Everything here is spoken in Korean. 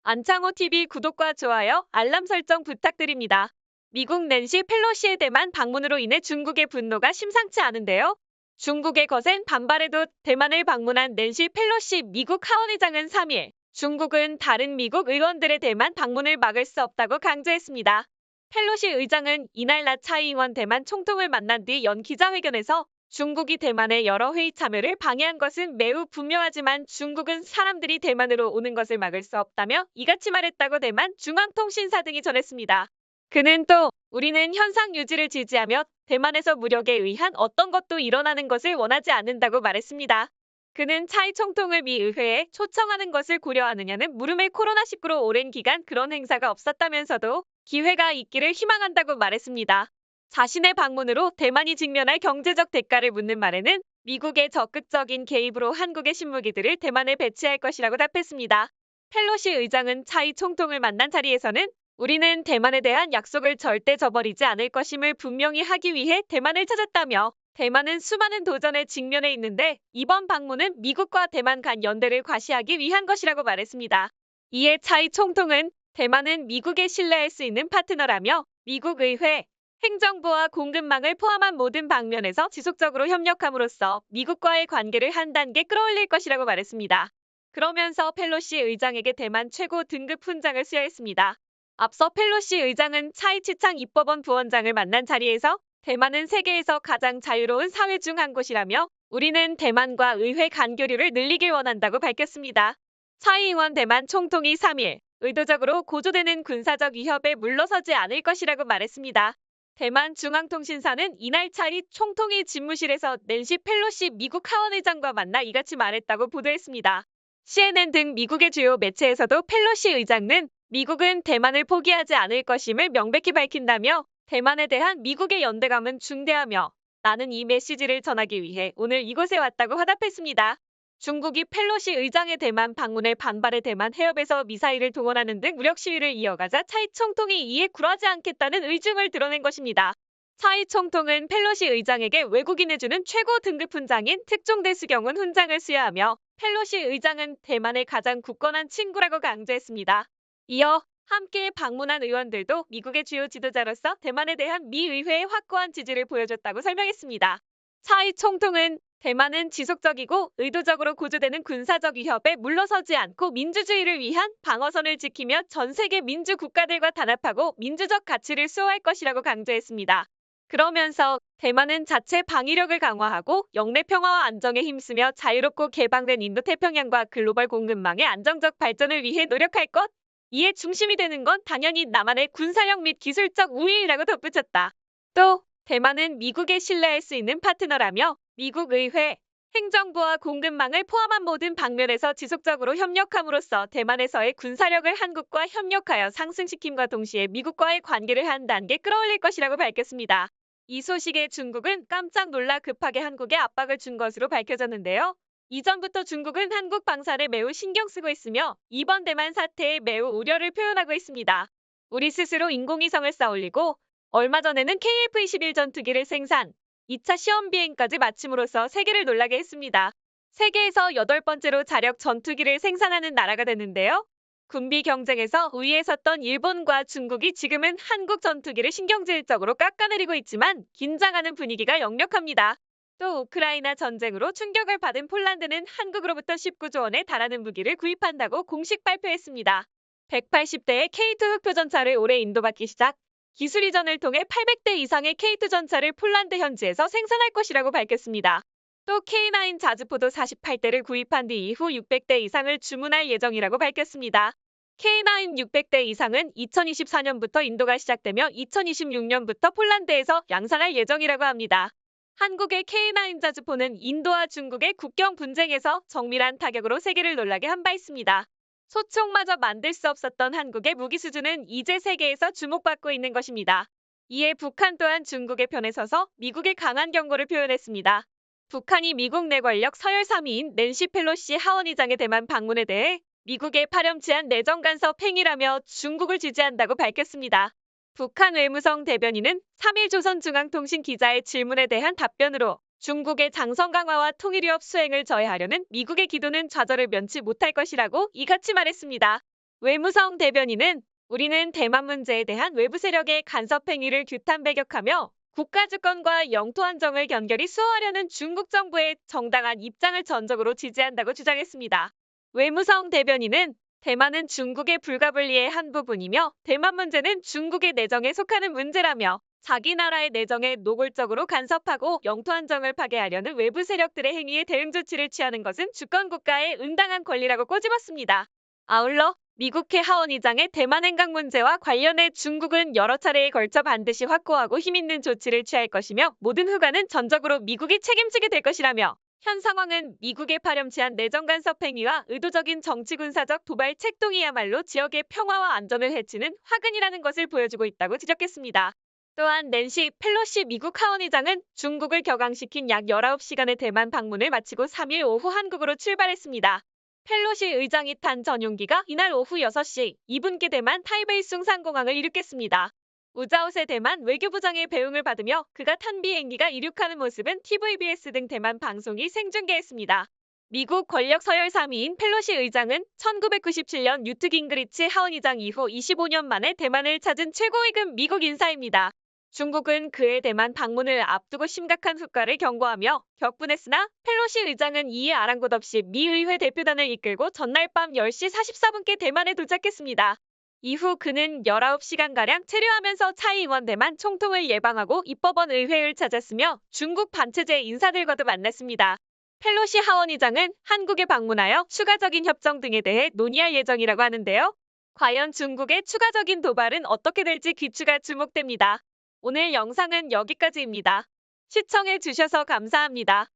안창호 TV 구독과 좋아요, 알람 설정 부탁드립니다. 미국 낸시 펠로시의 대만 방문으로 인해 중국의 분노가 심상치 않은데요. 중국의 거센 반발에도 대만을 방문한 낸시 펠로시 미국 하원의장은 3일, 중국은 다른 미국 의원들의 대만 방문을 막을 수 없다고 강조했습니다. 펠로시 의장은 이날 낮 차이잉원 대만 총통을 만난 뒤 연 기자회견에서 중국이 대만의 여러 회의 참여를 방해한 것은 매우 분명하지만 중국은 사람들이 대만으로 오는 것을 막을 수 없다며 이같이 말했다고 대만 중앙통신사 등이 전했습니다. 그는 또 우리는 현상 유지를 지지하며 대만에서 무력에 의한 어떤 것도 일어나는 것을 원하지 않는다고 말했습니다. 그는 차이 총통을 미 의회에 초청하는 것을 고려하느냐는 물음에 코로나19로 오랜 기간 그런 행사가 없었다면서도 기회가 있기를 희망한다고 말했습니다. 자신의 방문으로 대만이 직면할 경제적 대가를 묻는 말에는 미국의 적극적인 개입으로 한국의 신무기들을 대만에 배치할 것이라고 답했습니다. 펠로시 의장은 차이 총통을 만난 자리에서는 우리는 대만에 대한 약속을 절대 저버리지 않을 것임을 분명히 하기 위해 대만을 찾았다며 대만은 수많은 도전에 직면해 있는데 이번 방문은 미국과 대만 간 연대를 과시하기 위한 것이라고 말했습니다. 이에 차이 총통은 대만은 미국에 신뢰할 수 있는 파트너라며 미국 의회, 행정부와 공급망을 포함한 모든 방면에서 지속적으로 협력함으로써 미국과의 관계를 한 단계 끌어올릴 것이라고 말했습니다. 그러면서 펠로시 의장에게 대만 최고 등급 훈장을 수여했습니다. 앞서 펠로시 의장은 차이치창 입법원 부원장을 만난 자리에서 대만은 세계에서 가장 자유로운 사회 중 한 곳이라며 우리는 대만과 의회 간교류를 늘리길 원한다고 밝혔습니다. 차이잉원 대만 총통이 3일 의도적으로 고조되는 군사적 위협에 물러서지 않을 것이라고 말했습니다. 대만 중앙통신사는 이날 차이 총통이 집무실에서 낸시 펠로시 미국 하원의장과 만나 이같이 말했다고 보도했습니다. CNN 등 미국의 주요 매체에서도 펠로시 의장은 미국은 대만을 포기하지 않을 것임을 명백히 밝힌다며 대만에 대한 미국의 연대감은 중대하며 나는 이 메시지를 전하기 위해 오늘 이곳에 왔다고 화답했습니다. 중국이 펠로시 의장의 대만 방문에 반발해 대만 해협에서 미사일을 동원하는 등 무력 시위를 이어가자 차이 총통이 이에 굴하지 않겠다는 의중을 드러낸 것입니다. 차이 총통은 펠로시 의장에게 외국인에 주는 최고 등급 훈장인 특종대수경훈 훈장을 수여하며 펠로시 의장은 대만의 가장 굳건한 친구라고 강조했습니다. 이어 함께 방문한 의원들도 미국의 주요 지도자로서 대만에 대한 미 의회의 확고한 지지를 보여줬다고 설명했습니다. 차이 총통은 대만은 지속적이고 의도적으로 고조되는 군사적 위협에 물러서지 않고 민주주의를 위한 방어선을 지키며 전 세계 민주 국가들과 단합하고 민주적 가치를 수호할 것이라고 강조했습니다. 그러면서 대만은 자체 방위력을 강화하고 영내 평화와 안정에 힘쓰며 자유롭고 개방된 인도태평양과 글로벌 공급망의 안정적 발전을 위해 노력할 것, 이에 중심이 되는 건 당연히 남한의 군사력 및 기술적 우위라고 덧붙였다. 또 대만은 미국에 신뢰할 수 있는 파트너라며 미국 의회, 행정부와 공급망을 포함한 모든 방면에서 지속적으로 협력함으로써 대만에서의 군사력을 한국과 협력하여 상승시킴과 동시에 미국과의 관계를 한 단계 끌어올릴 것이라고 밝혔습니다. 이 소식에 중국은 깜짝 놀라 급하게 한국에 압박을 준 것으로 밝혀졌는데요. 이전부터 중국은 한국 방산에 매우 신경 쓰고 있으며 이번 대만 사태에 매우 우려를 표현하고 있습니다. 우리 스스로 인공위성을 쌓아올리고 얼마 전에는 KF-21 전투기를 생산, 2차 시험 비행까지 마침으로써 세계를 놀라게 했습니다. 세계에서 8번째로 자력 전투기를 생산하는 나라가 됐는데요. 군비 경쟁에서 우위에 섰던 일본과 중국이 지금은 한국 전투기를 신경질적으로 깎아내리고 있지만 긴장하는 분위기가 역력합니다. 또 우크라이나 전쟁으로 충격을 받은 폴란드는 한국으로부터 19조 원에 달하는 무기를 구입한다고 공식 발표했습니다. 180대의 K2 흑표 전차를 올해 인도받기 시작, 기술 이전을 통해 800대 이상의 K2 전차를 폴란드 현지에서 생산할 것이라고 밝혔습니다. 또 K9 자주포도 48대를 구입한 뒤 이후 600대 이상을 주문할 예정이라고 밝혔습니다. K9 600대 이상은 2024년부터 인도가 시작되며 2026년부터 폴란드에서 양산할 예정이라고 합니다. 한국의 K9 자주포는 인도와 중국의 국경 분쟁에서 정밀한 타격으로 세계를 놀라게 한 바 있습니다. 소총마저 만들 수 없었던 한국의 무기 수준은 이제 세계에서 주목받고 있는 것입니다. 이에 북한 또한 중국의 편에 서서 미국의 강한 경고를 표현했습니다. 북한이 미국 내 권력 서열 3위인 낸시 펠로시 하원의장의 대만 방문에 대해 미국의 파렴치한 내정 간섭 행위라며 중국을 지지한다고 밝혔습니다. 북한 외무성 대변인은 3일 조선중앙통신 기자의 질문에 대한 답변으로 중국의 장성 강화와 통일위협 수행을 저해하려는 미국의 기도는 좌절을 면치 못할 것이라고 이같이 말했습니다. 외무성 대변인은 우리는 대만 문제에 대한 외부 세력의 간섭 행위를 규탄 배격하며 국가 주권과 영토 안정을 견결히 수호하려는 중국 정부의 정당한 입장을 전적으로 지지한다고 주장했습니다. 외무성 대변인은 대만은 중국의 불가분리의 한 부분이며 대만 문제는 중국의 내정에 속하는 문제라며 자기 나라의 내정에 노골적으로 간섭하고 영토 안정을 파괴하려는 외부 세력들의 행위에 대응 조치를 취하는 것은 주권 국가의 응당한 권리라고 꼬집었습니다. 아울러 미국해 하원의장의 대만 행각 문제와 관련해 중국은 여러 차례에 걸쳐 반드시 확고하고 힘있는 조치를 취할 것이며 모든 후과는 전적으로 미국이 책임지게 될 것이라며 현 상황은 미국의 파렴치한 내정 간섭 행위와 의도적인 정치 군사적 도발 책동이야말로 지역의 평화와 안전을 해치는 화근이라는 것을 보여주고 있다고 지적했습니다. 또한 낸시 펠로시 미국 하원의장은 중국을 격앙시킨 약 19시간의 대만 방문을 마치고 3일 오후 한국으로 출발했습니다. 펠로시 의장이 탄 전용기가 이날 오후 6시 2분께 대만 타이베이 숭산공항을 이륙했습니다. 우자오세 대만 외교부장의 배웅을 받으며 그가 탄 비행기가 이륙하는 모습은 TVBS 등 대만 방송이 생중계했습니다. 미국 권력 서열 3위인 펠로시 의장은 1997년 뉴트 깅그리치 하원의장 이후 25년 만에 대만을 찾은 최고위급 미국 인사입니다. 중국은 그의 대만 방문을 앞두고 심각한 후과를 경고하며 격분했으나 펠로시 의장은 이에 아랑곳 없이 미 의회 대표단을 이끌고 전날 밤 10시 44분께 대만에 도착했습니다. 이후 그는 19시간가량 체류하면서 차이 의원 대만 총통을 예방하고 입법원 의회를 찾았으며 중국 반체제 인사들과도 만났습니다. 펠로시 하원의장은 한국에 방문하여 추가적인 협정 등에 대해 논의할 예정이라고 하는데요. 과연 중국의 추가적인 도발은 어떻게 될지 귀추가 주목됩니다. 오늘 영상은 여기까지입니다. 시청해주셔서 감사합니다.